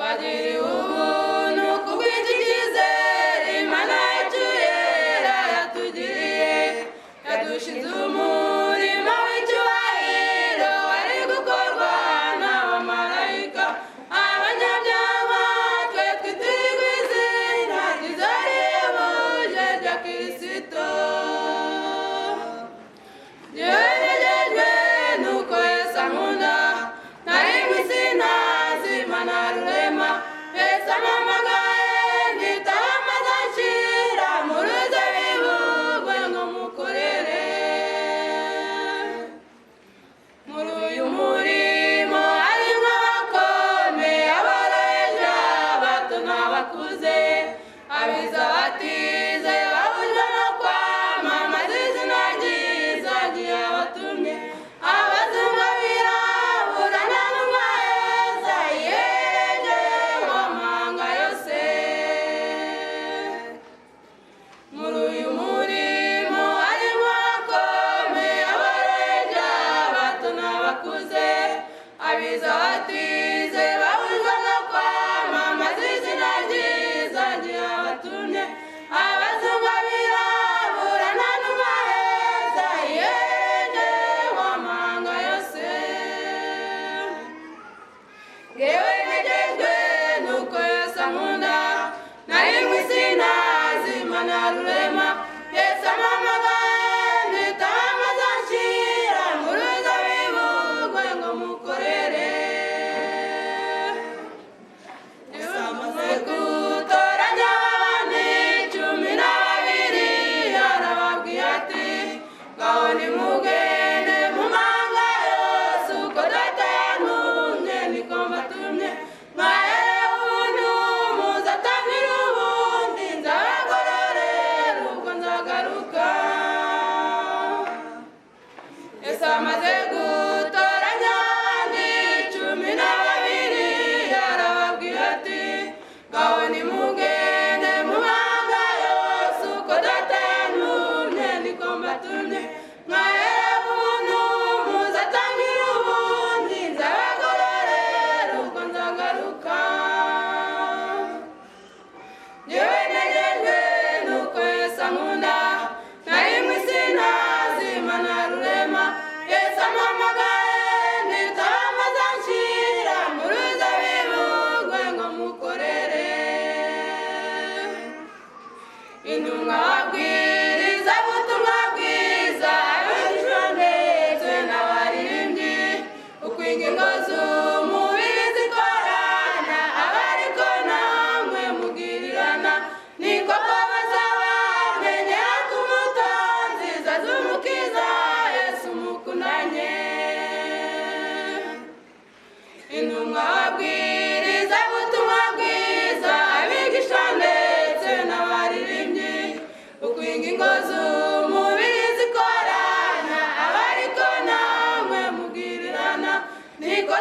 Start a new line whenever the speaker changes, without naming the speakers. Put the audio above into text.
twagiriwe ubuntu kubw'iki cyizere Imana yacu yera yatugiriye, yadushinze umurimo w'icyubahiro wari gukorwa n'abamarayika, abanyabyaha twe twitirirwa izina ryiza rihebuje rya Kristo. Jyewe nejejwe nuko Yesu ankunda, nari mu isi ntazi Imana rurema, Yesu ampamagaye nditaba maze anshira mu ruzabibu rwe ngo mukorere. Muri uyu murimo harimo abakomeye, aboroheje, abato n'abakuze, abize abatize, bahujwe no kwamamaza izina ryiza ry'Iyabatumye, abazungu abirabura nta n'umwe aheza, yihereje mu mahanga yose. Muri uyu murimo harimo abakomeye, aboroheje, abato n'abakuze, abize abatize, bahujwe no kwamamaza izina ryiza ry'Iyabatumye, abazungu abirabura nta n'umwe aheza, yihereje mu mahanga yose. Jyewe nejejwe nuko Yesu ankunda, nari mu isi ntazi Imana rurema, Yesu ampamagaye nditaba maze anshira mu ruzabibu rwe ngo mukorere. Yesu amaze gutoranya abandi 12, arababwira ati ngaho nimugende mu mahanga yose, uko Data yantumye niko mbatumye, mwaherewe ubuntu muzatangire ubundi, nzabagororera ubwo nzagaruka. Yesu amaze gutoranya abandi 12, arababwira ati ngaho nimugende mu mahanga yose, uko Data yantumye niko mbatumye, mwaherewe ubuntu muzatangire ubundi, nzabagororera ubwo nzagaruka. Jyewe nejejwe nuko Yesu ankunda, nari mu isi ntazi Imana rurema, Yesu ampamagaye nditaba maze anshira mu ruzabibu rwe ngo mukorere. Intumwa babwiriza ubutumwa bwiza, abigishwa ndetse n'abaririmbyi, uko ingingo z'umubiri zikorana, abariko namwe mugirirana, ni koko bazabamenyera ku mbuto nziza z'Umukiza Yesu mukundanye. Intumwa babwiriza ubutumwa bwiza, abigishwa ndetse n'abaririmbyi, uko ingingo z'umubiri zikorana, abariko namwe mugirirana, niko